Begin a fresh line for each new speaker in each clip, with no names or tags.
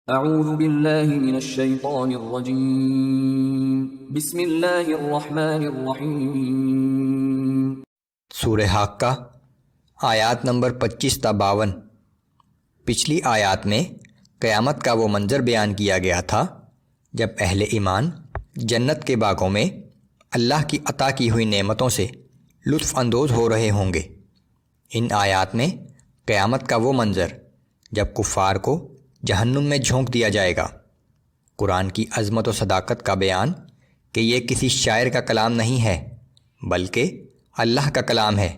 اعوذ باللہ من الشیطان الرجیم بسم اللہ الرحمن الرحیم۔
سورہ حاقہ آیات نمبر 25 تا 52۔ پچھلی آیات میں قیامت کا وہ منظر بیان کیا گیا تھا جب اہل ایمان جنت کے باغوں میں اللہ کی عطا کی ہوئی نعمتوں سے لطف اندوز ہو رہے ہوں گے۔ ان آیات میں قیامت کا وہ منظر جب کفار کو جہنم میں جھونک دیا جائے گا، قرآن کی عظمت و صداقت کا بیان کہ یہ کسی شاعر کا کلام نہیں ہے بلکہ اللہ کا کلام ہے،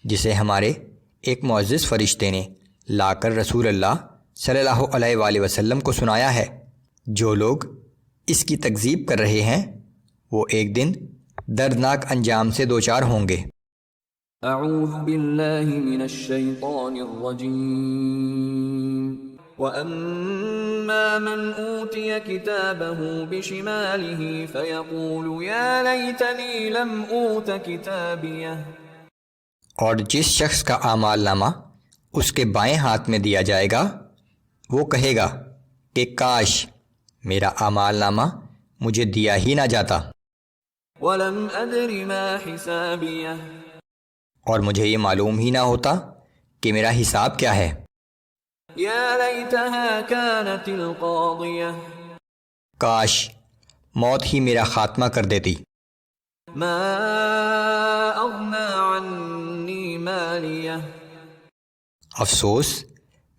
جسے ہمارے ایک معزز فرشتے نے لا کر رسول اللہ صلی اللہ علیہ وآلہ وسلم کو سنایا ہے۔ جو لوگ اس کی تکذیب کر رہے ہیں وہ ایک دن دردناک انجام سے دوچار ہوں گے۔
اعوذ باللہ من الشیطان الرجیم۔ وَأَمَّا مَنْ أُوتِيَ كِتَابَهُ بِشِمَالِهِ فَيَقُولُ يَا لَيْتَنِي لَمْ أُوتَ كِتَابِيَهْ۔
اور جس شخص کا اعمال نامہ اس کے بائیں ہاتھ میں دیا جائے گا وہ کہے گا کہ کاش میرا اعمال نامہ مجھے دیا ہی نہ جاتا،
وَلَمْ أَدْرِ مَا حِسَابِيَهْ۔
اور مجھے یہ معلوم ہی نہ ہوتا کہ میرا حساب کیا ہے۔
یا لیتہا کانت القاضیہ۔
کاش موت ہی میرا خاتمہ کر دیتی۔
ما اغنی عنی مالیہ۔
افسوس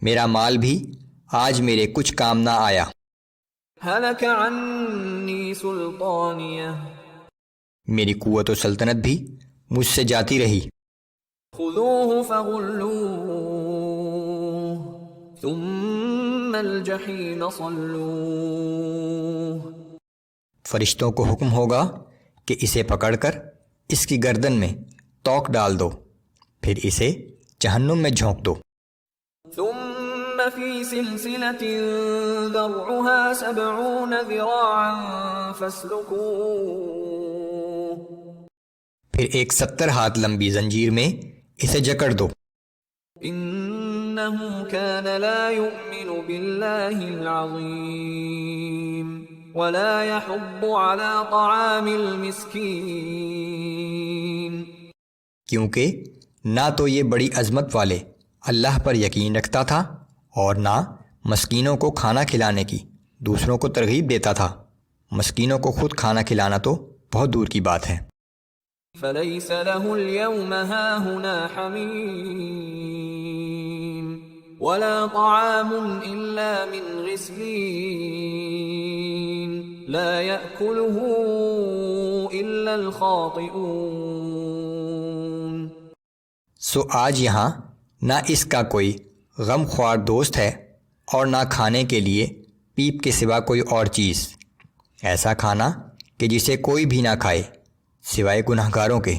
میرا مال بھی آج میرے کچھ کام نہ آیا۔
ہلک عنی سلطانیہ۔
میری قوت و سلطنت بھی مجھ سے جاتی رہی۔
خذوہ فغلوہ ثم الجحیم صلوہ۔
فرشتوں کو حکم ہوگا کہ اسے پکڑ کر اس کی گردن میں توق ڈال دو، پھر اسے جہنم میں جھونک دو۔
ثم فی سلسلۃ ذرعها 70 ذراعا فاسلکوہ۔
پھر ایک 70 ہاتھ لمبی زنجیر میں اسے جکڑ دو۔
انہ کان لا یؤمن باللہ العظیم ولا یحض علی طعام المسکین۔
کیونکہ نہ تو یہ بڑی عظمت والے اللہ پر یقین رکھتا تھا اور نہ مسکینوں کو کھانا کھلانے کی دوسروں کو ترغیب دیتا تھا۔ مسکینوں کو خود کھانا کھلانا تو بہت دور کی بات ہے۔
فلیس له اليوم ہاہنا حمیم ولا طعام الا من غسلین لا یأکلہ الا الخاطئون۔
سو آج یہاں نہ اس کا کوئی غم خوار دوست ہے اور نہ کھانے کے لیے پیپ کے سوا کوئی اور چیز، ایسا کھانا کہ جسے کوئی بھی نہ کھائے سوائے گنہگاروں کے۔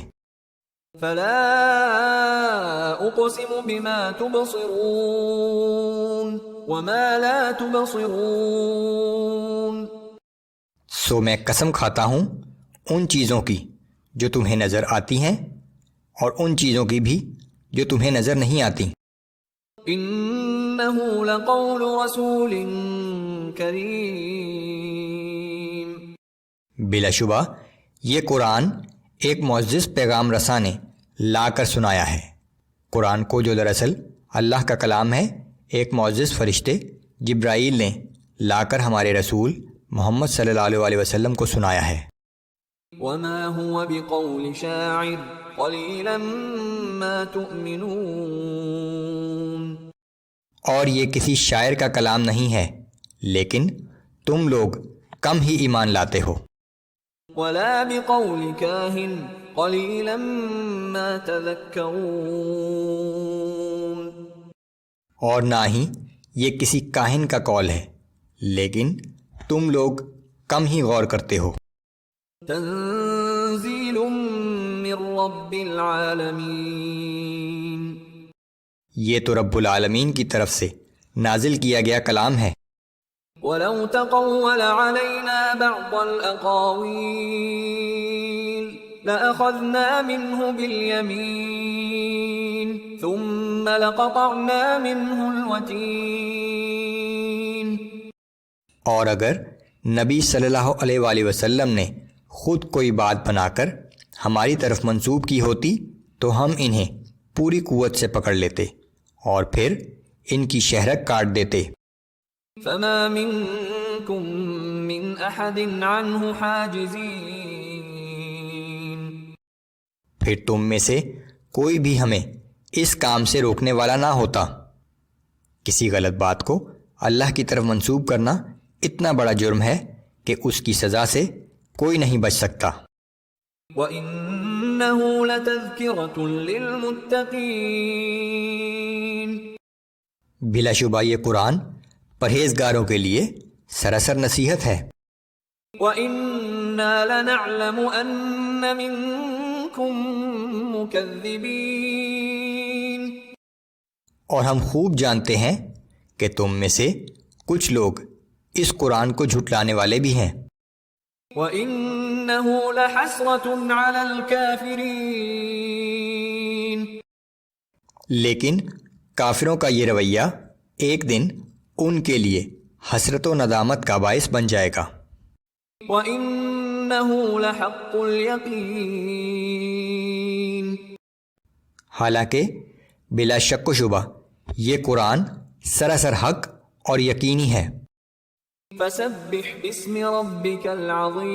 فلا اقسم بما تبصرون وما لا تبصرون۔
سو میں قسم کھاتا ہوں ان چیزوں کی جو تمہیں نظر آتی ہیں اور ان چیزوں کی بھی جو تمہیں نظر نہیں آتی۔
انہ لقول رسول کریم۔
بلا شبہ یہ قرآن ایک معزز پیغام رساں نے لا کر سنایا ہے۔ قرآن کو جو دراصل اللہ کا کلام ہے، ایک معزز فرشتے جبرائیل نے لا کر ہمارے رسول محمد صلی اللہ علیہ وسلم کو سنایا ہے۔
وما هو بقول شاعر قلیلا ما تؤمنون۔
اور یہ کسی شاعر کا کلام نہیں ہے لیکن تم لوگ کم ہی ایمان لاتے ہو۔
ولا بقول کاہن قلیلا ما تذکرون۔
اور نہ ہی یہ کسی کاہن کا قول ہے لیکن تم لوگ کم ہی غور کرتے ہو۔
تنزیل من رب العالمین۔
یہ تو رب العالمین کی طرف سے نازل کیا گیا کلام ہے۔
وَلَوْ تَقَوَّلَ عَلَيْنَا بَعْضَ الْأَقَاوِيلِ لَأَخَذْنَا مِنْهُ بِالْيَمِينِ ثُمَّ لَقَطَعْنَا مِنْهُ الْوَتِينَ۔
اور اگر نبی صلی اللہ علیہ وآلہ وسلم نے خود کوئی بات بنا کر ہماری طرف منسوب کی ہوتی تو ہم انہیں پوری قوت سے پکڑ لیتے اور پھر ان کی شہرک کاٹ دیتے۔
فما منكم من احد عنه حاجزين،
پھر تم میں سے کوئی بھی ہمیں اس کام سے روکنے والا نہ ہوتا۔ کسی غلط بات کو اللہ کی طرف منسوب کرنا اتنا بڑا جرم ہے کہ اس کی سزا سے کوئی نہیں بچ سکتا۔
وَإِنَّهُ لَتَذْكِرَةٌ لِّلْمُتَّقِينَ،
بلا شبہ یہ قرآن پرہیزگاروں کے لیے سراسر نصیحت ہے۔
وَإِنَّا لَنَعْلَمُ أَنَّ مِنكُم مُّكَذِّبِينَ،
اور ہم خوب جانتے ہیں کہ تم میں سے کچھ لوگ اس قرآن کو جھٹلانے والے بھی ہیں۔
وَإِنَّهُ لَحَسْرَةٌ عَلَى الْكَافِرِينَ،
لیکن کافروں کا یہ رویہ ایک دن ان کے لیے حسرت و ندامت کا باعث بن جائے گا۔
وَإِنَّهُ لَحَقُّ الْيَقِينِ،
حالانکہ بلا شک و شبہ یہ قرآن سراسر حق اور یقینی ہے۔
فَسَبِّحْ بِاسْمِ رَبِّكَ الْعَظِيمِ،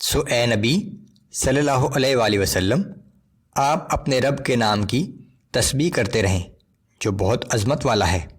سو اے نبی صلی اللہ علیہ وآلہ وسلم، آپ اپنے رب کے نام کی تسبیح کرتے رہیں جو بہت عظمت والا ہے۔